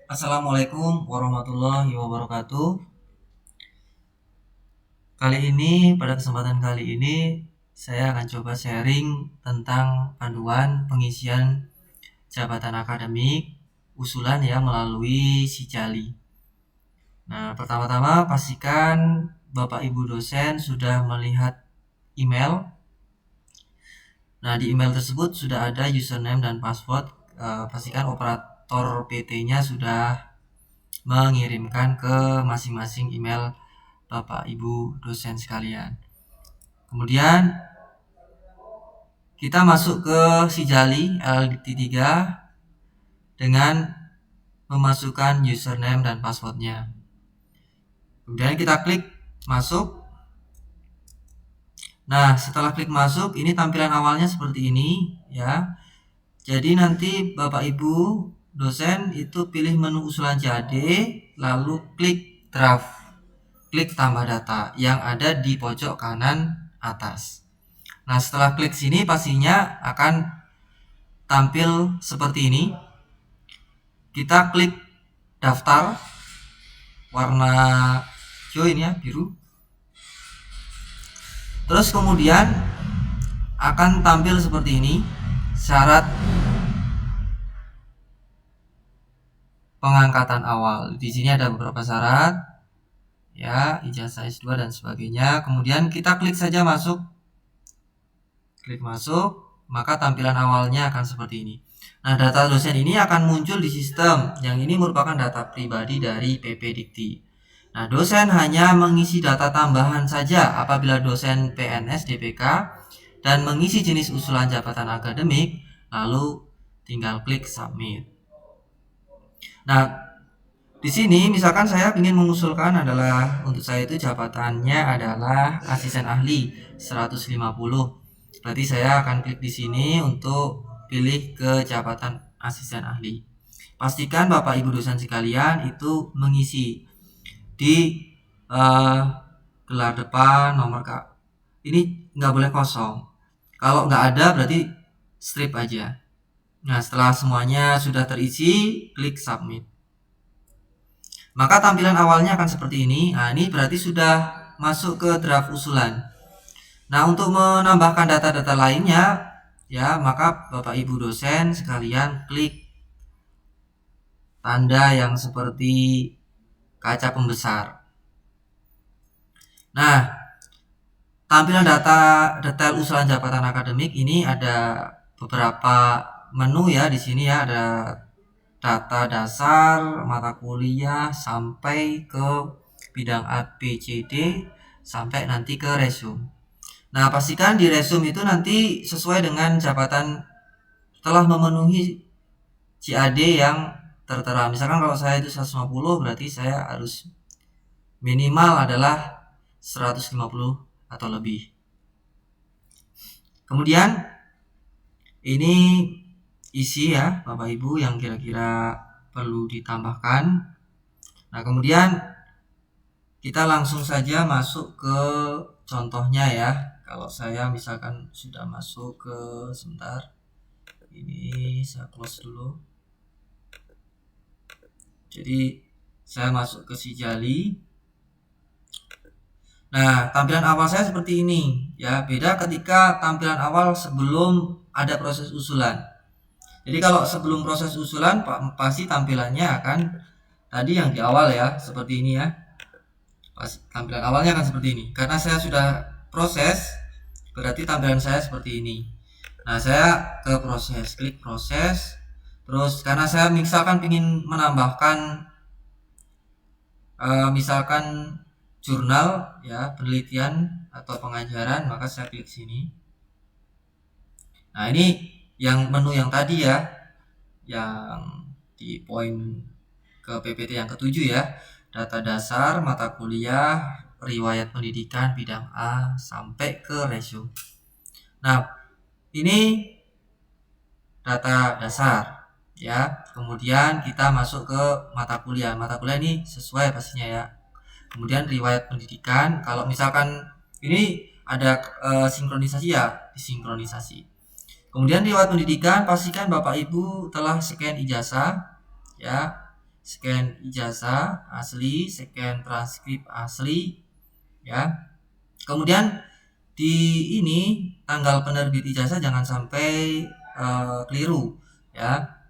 Assalamualaikum warahmatullahi wabarakatuh. Pada kesempatan kali ini, saya akan coba sharing tentang panduan pengisian jabatan akademik usulan ya melalui Sijali. Nah, pertama-tama pastikan Bapak Ibu dosen sudah melihat email. Nah, di email tersebut sudah ada username dan password. Pastikan operator PT-nya sudah mengirimkan ke masing-masing email Bapak Ibu dosen sekalian. Kemudian kita masuk ke Sijali LT3 dengan memasukkan username dan passwordnya. Kemudian kita klik masuk. Nah, setelah klik masuk, ini tampilan awalnya seperti ini ya. Jadi nanti Bapak Ibu dosen itu pilih menu usulan JAD, lalu klik draft. Klik tambah data yang ada di pojok kanan atas. Nah, setelah klik sini pastinya akan tampil seperti ini. Kita klik daftar warna hijau ini ya, biru. Terus kemudian akan tampil seperti ini syarat pengangkatan awal. Di sini ada beberapa syarat ya, ijazah S2 dan sebagainya. Kemudian kita klik saja masuk. Klik masuk, maka tampilan awalnya akan seperti ini. Nah, data dosen ini akan muncul di sistem. Yang ini merupakan data pribadi dari PP Dikti. Nah, dosen hanya mengisi data tambahan saja apabila dosen PNS DPK dan mengisi jenis usulan jabatan akademik, lalu tinggal klik submit. Nah, di sini misalkan saya ingin mengusulkan adalah untuk saya itu jabatannya adalah asisten ahli 150. Berarti saya akan klik di sini untuk pilih ke jabatan asisten ahli. Pastikan Bapak Ibu dosen sekalian itu mengisi di gelar depan nomor ini nggak boleh kosong. Kalau nggak ada berarti strip aja. Nah, setelah semuanya sudah terisi, klik submit. Maka tampilan awalnya akan seperti ini. Nah, ini berarti sudah masuk ke draft usulan. Nah, untuk menambahkan data-data lainnya ya, maka Bapak Ibu dosen sekalian klik tanda yang seperti kaca pembesar. Nah, tampilan detail usulan jabatan akademik ini ada beberapa menu ya di sini ya, ada data dasar, mata kuliah sampai ke bidang A, B, C, D sampai nanti ke resume. Nah, pastikan di resume itu nanti sesuai dengan jabatan telah memenuhi JAD yang tertera. Misalkan kalau saya itu 150 berarti saya harus minimal adalah 150 atau lebih. Kemudian ini isi ya Bapak Ibu yang kira-kira perlu ditambahkan. Nah, kemudian kita langsung saja masuk ke contohnya ya. Kalau saya misalkan sudah masuk ke sebentar, ini saya close dulu. Jadi saya masuk ke Sijali. Nah, tampilan awal saya seperti ini ya. Beda ketika tampilan awal sebelum ada proses usulan. Jadi kalau sebelum proses usulan pasti tampilannya akan tadi yang di awal ya, seperti ini ya. Tampilan awalnya akan seperti ini. Karena saya sudah proses, berarti tampilan saya seperti ini. Nah, saya ke proses, klik proses. Terus karena saya misalkan ingin menambahkan misalkan jurnal ya, penelitian atau pengajaran, maka saya klik sini. Nah, ini yang menu yang tadi ya, yang di poin ke PPT yang ketujuh ya, data dasar, mata kuliah, riwayat pendidikan bidang A sampai ke resume. Nah, ini data dasar ya. Kemudian kita masuk ke mata kuliah. Mata kuliah ini sesuai pastinya ya. Kemudian riwayat pendidikan, kalau misalkan ini ada sinkronisasi ya, disinkronisasi. Kemudian riwayat pendidikan, pastikan Bapak Ibu telah scan ijazah ya. scan ijazah asli, scan transkrip asli, ya. Kemudian di ini tanggal penerbit ijazah jangan sampai keliru, ya.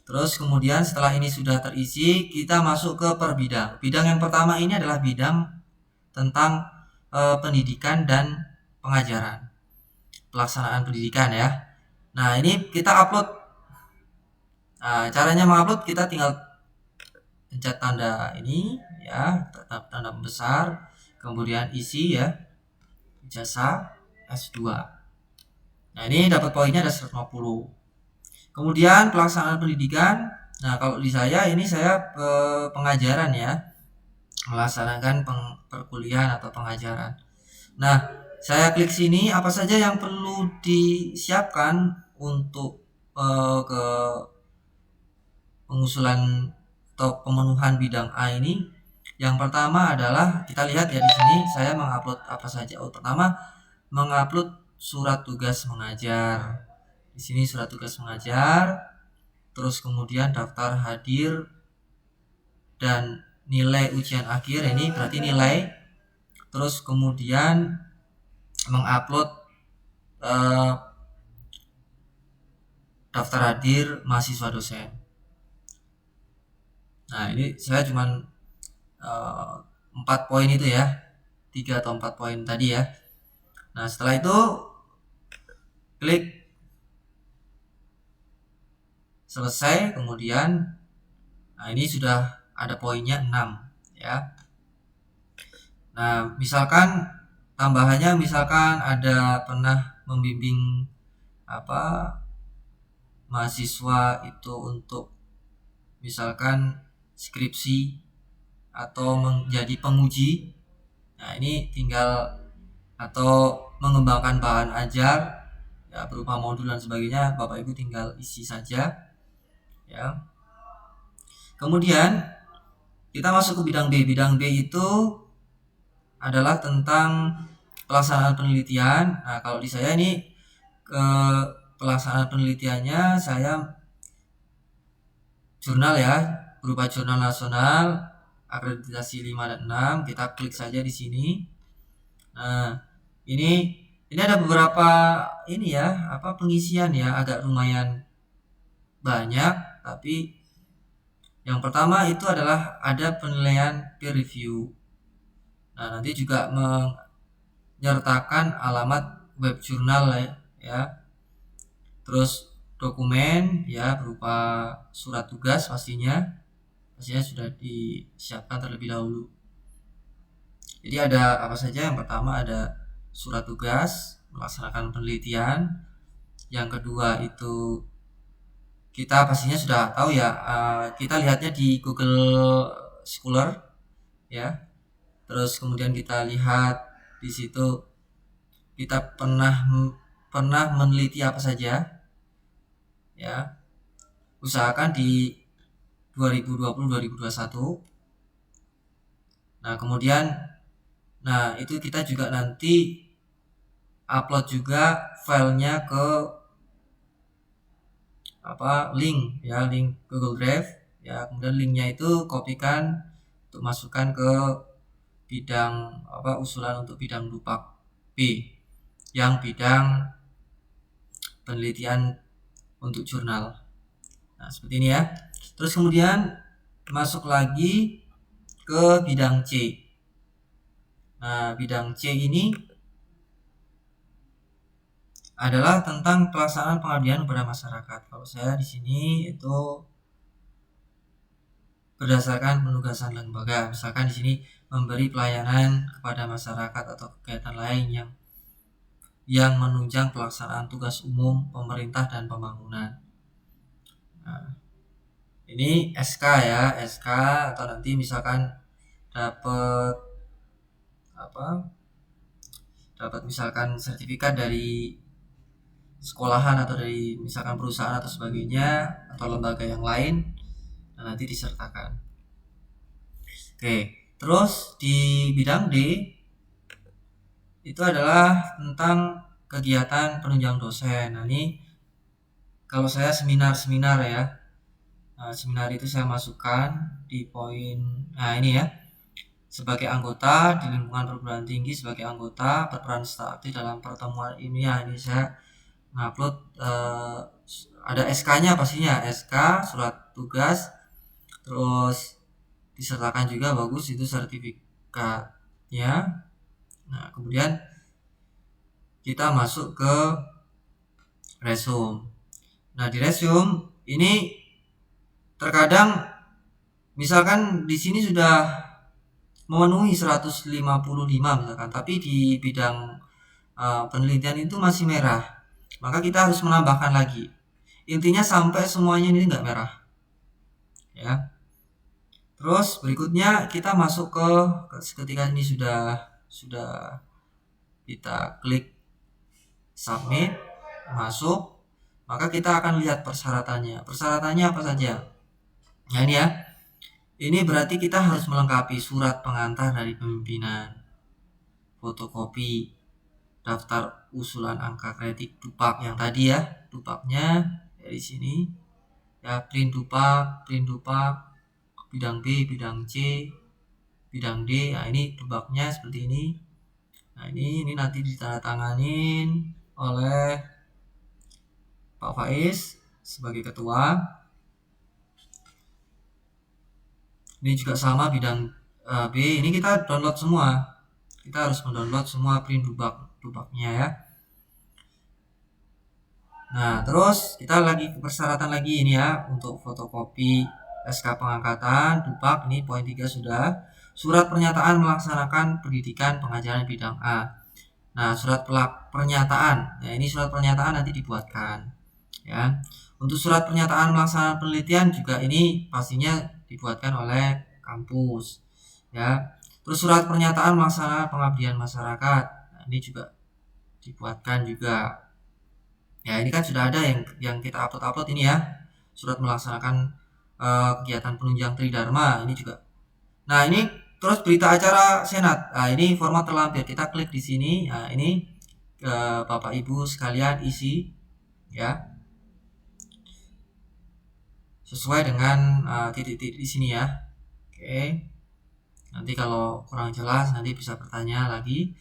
Terus kemudian setelah ini sudah terisi, kita masuk ke per bidang. Bidang yang pertama ini adalah bidang tentang pendidikan dan pengajaran, pelaksanaan pendidikan, ya. Nah, ini kita upload. Nah, caranya mengupload kita tinggal pencet tanda ini, ya, tanda besar, kemudian isi, ya, ijazah S2. Nah, ini dapat poinnya ada 150. Kemudian pelaksanaan pendidikan. Nah, kalau di saya ini saya pengajaran, ya, melaksanakan perkuliahan atau pengajaran. Nah, saya klik sini, apa saja yang perlu disiapkan untuk ke pengusulan atau pemenuhan bidang A ini. Yang pertama adalah kita lihat, ya, di sini saya mengupload apa saja. Pertama, mengupload surat tugas mengajar. Di sini surat tugas mengajar, terus kemudian daftar hadir dan nilai ujian akhir, ini berarti nilai. Terus kemudian mengupload daftar hadir mahasiswa dosen. Nah, ini saya cuman 4 poin itu, ya, 3 atau 4 poin tadi, ya. Nah, setelah itu klik selesai. Kemudian, nah, ini sudah ada poinnya 6, ya. Nah, misalkan tambahannya, misalkan ada pernah membimbing mahasiswa itu untuk misalkan skripsi atau menjadi penguji. Nah, ini tinggal, atau mengembangkan bahan ajar, ya, berupa modul dan sebagainya, Bapak Ibu tinggal isi saja, ya. Kemudian kita masuk ke bidang B. Bidang B itu adalah tentang pelaksanaan penelitian. Nah, kalau di saya ini ke pelaksanaan penelitiannya saya jurnal, ya, berupa jurnal nasional akreditasi 5 dan 6. Kita klik saja di sini. Nah, ini ada beberapa ini, ya, pengisian, ya, agak lumayan banyak, tapi yang pertama itu adalah ada penilaian peer review. Nah, nanti juga menyertakan alamat web jurnal, ya. Terus dokumen, ya, berupa surat tugas pastinya sudah disiapkan terlebih dahulu. Jadi ada apa saja? Yang pertama ada surat tugas melaksanakan penelitian. Yang kedua itu kita pastinya sudah tahu, ya, kita lihatnya di Google Scholar, ya. Terus kemudian kita lihat di situ kita pernah meneliti apa saja, ya. Usahakan di 2020-2021. Nah, kemudian itu kita juga nanti upload juga filenya ke link, ya, link Google Drive, ya. Kemudian linknya itu kopikan untuk masukkan ke bidang usulan untuk bidang Dupak B, yang bidang penelitian untuk jurnal. Nah, seperti ini, ya. Terus kemudian masuk lagi ke bidang C. Nah, bidang C ini adalah tentang pelaksanaan pengabdian kepada masyarakat. Kalau saya di sini itu berdasarkan penugasan lembaga. Misalkan di sini memberi pelayanan kepada masyarakat atau kegiatan lain yang menunjang pelaksanaan tugas umum pemerintah dan pembangunan. Nah, ini SK, ya, SK, atau nanti misalkan dapat misalkan sertifikat dari sekolahan atau dari misalkan perusahaan atau sebagainya atau lembaga yang lain, nanti disertakan. Oke, terus di bidang D itu adalah tentang kegiatan penunjang dosen. Nah, ini kalau saya seminar, ya, seminar itu saya masukkan di poin, nah ini ya, sebagai anggota di lingkungan perguruan tinggi, sebagai anggota berperan serta aktif dalam pertemuan ilmiah. Ini saya ngupload ada SK-nya pastinya, SK, surat tugas, terus disertakan juga, bagus itu sertifikatnya. Nah, kemudian kita masuk ke resume. Nah, di resume ini terkadang misalkan di sini sudah memenuhi 155 misalkan, tapi di bidang penelitian itu masih merah, maka kita harus menambahkan lagi. Intinya sampai semuanya ini enggak merah, ya. Terus berikutnya kita masuk ke ketika ini sudah kita klik submit, masuk, maka kita akan lihat persyaratannya. Persyaratannya apa saja? Nah ini ya, ini berarti kita harus melengkapi surat pengantar dari pimpinan, fotokopi daftar usulan angka kredit dupak yang tadi ya, dupaknya dari sini ya, print dupak, bidang B, bidang C, bidang D. Nah ini dupaknya seperti ini. Nah ini nanti ditandatanganin oleh Pak Faiz sebagai ketua. Ini juga sama bidang B, ini kita download semua. Kita harus mendownload semua print dupaknya ya. Nah, terus kita lagi ke persyaratan lagi ini ya, untuk fotokopi SK pengangkatan, dupak, ini poin 3 sudah. Surat pernyataan melaksanakan pendidikan pengajaran bidang A. Nah, surat pernyataan. Nah, ini surat pernyataan nanti dibuatkan ya. Untuk surat pernyataan melaksanakan penelitian juga ini pastinya dibuatkan oleh kampus ya. Terus surat pernyataan melaksanakan pengabdian masyarakat. Nah, ini juga dibuatkan juga. Ya, ini kan sudah ada yang kita upload ini ya. Surat melaksanakan kegiatan penunjang Tridharma ini juga. Nah, ini terus berita acara Senat. Nah, ini format terlampir. Kita klik di sini. Nah, ini Bapak Ibu sekalian isi ya. Sesuai dengan titik-titik di sini ya. Oke. Nanti kalau kurang jelas nanti bisa bertanya lagi.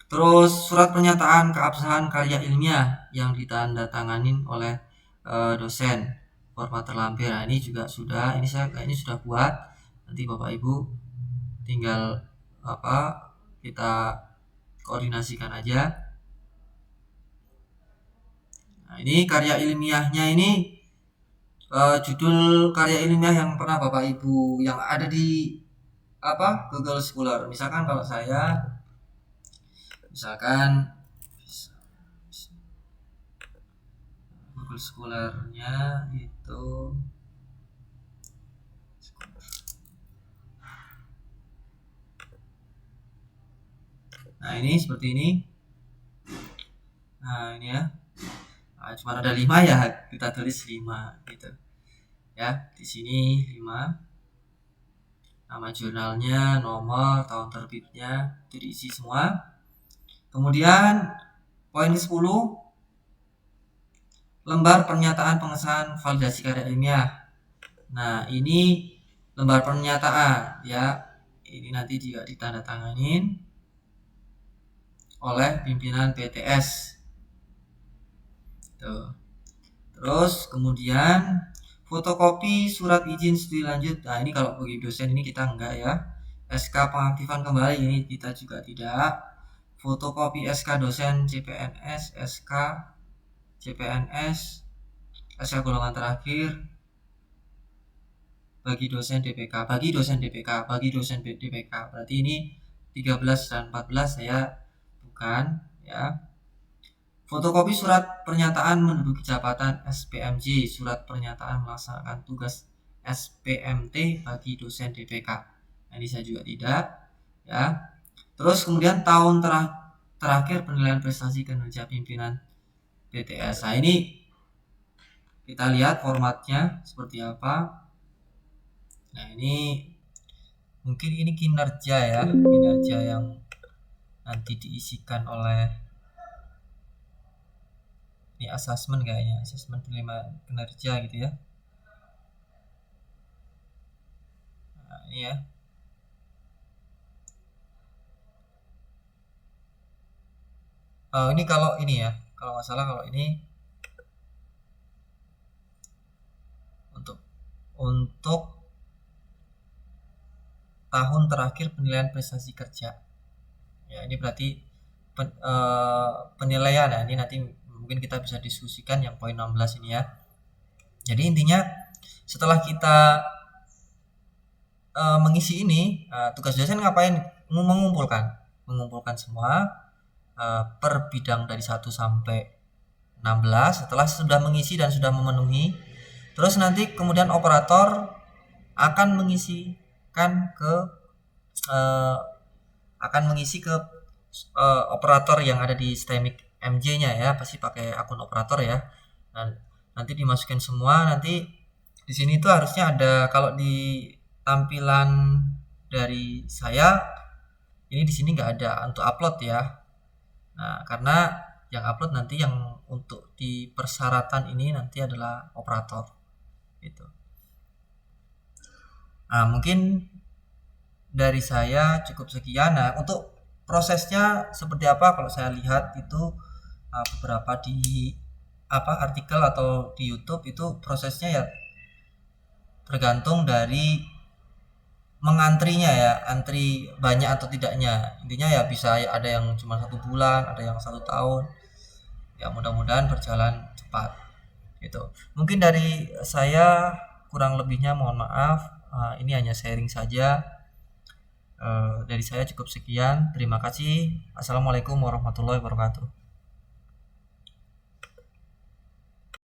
Terus surat pernyataan keabsahan karya ilmiah yang ditandatanganin oleh dosen, format terlampir. Nah, ini juga sudah, ini saya kayaknya sudah buat. Nanti Bapak Ibu tinggal kita koordinasikan aja. Nah, ini karya ilmiahnya ini judul karya ilmiah yang pernah Bapak Ibu yang ada di Google Scholar. Misalkan kalau saya Google Scholar-nya itu nah ini seperti ini. Nah ini ya, cuma ada 5 ya, kita tulis 5 gitu ya. Di sini 5, nama jurnalnya, nomor, tahun terbitnya itu diisi semua. Kemudian poin ke-10, lembar pernyataan pengesahan validasi karya ilmiah. Nah ini lembar pernyataan ya, ini nanti juga ditandatanganin oleh pimpinan PTS tuh. Terus kemudian fotokopi surat izin studi lanjut. Nah ini kalau bagi dosen ini kita enggak ya. SK pengaktifan kembali ini kita juga tidak. Fotokopi SK dosen CPNS, SK CPNS, SK golongan terakhir bagi dosen DPK, bagi dosen DPK. Berarti ini 13 dan 14 saya bukan ya. Fotokopi surat pernyataan menduduki jabatan SPMJ, surat pernyataan melaksanakan tugas SPMT bagi dosen DPK. Nah, ini saya juga tidak ya. Terus kemudian tahun terakhir penilaian prestasi kinerja pimpinan PTS. Nah, ini kita lihat formatnya seperti apa. Nah, ini mungkin ini kinerja ya, kinerja yang nanti diisikan oleh ini asesmen kayaknya, asesmen penilaian kinerja gitu ya. Nah, ini ya. Ini kalau ini ya, kalau nggak salah kalau ini untuk tahun terakhir penilaian prestasi kerja. Ya, ini berarti penilaian ya. Ini nanti mungkin kita bisa diskusikan yang poin 16 ini ya. Jadi intinya setelah kita mengisi ini, tugas dosen ngapain? Mengumpulkan semua per bidang dari 1 sampai 16. Setelah sudah mengisi dan sudah memenuhi, terus nanti kemudian operator akan mengisikan ke operator yang ada di Stemic MJ-nya ya, pasti pakai akun operator ya. Dan nanti dimasukin semua. Nanti di sini tuh harusnya ada, kalau di tampilan dari saya ini di sini nggak ada untuk upload ya. Nah, karena yang upload nanti yang untuk di persyaratan ini nanti adalah operator gitu. Nah, mungkin dari saya cukup sekian. Nah, untuk prosesnya seperti apa, kalau saya lihat itu beberapa di artikel atau di YouTube itu prosesnya ya tergantung dari mengantrinya ya, antri banyak atau tidaknya. Intinya ya bisa ada yang cuma 1 bulan, ada yang 1 tahun. Ya mudah-mudahan berjalan cepat gitu. Mungkin dari saya kurang lebihnya mohon maaf. Ini hanya sharing saja. Dari saya cukup sekian. Terima kasih. Assalamualaikum warahmatullahi wabarakatuh.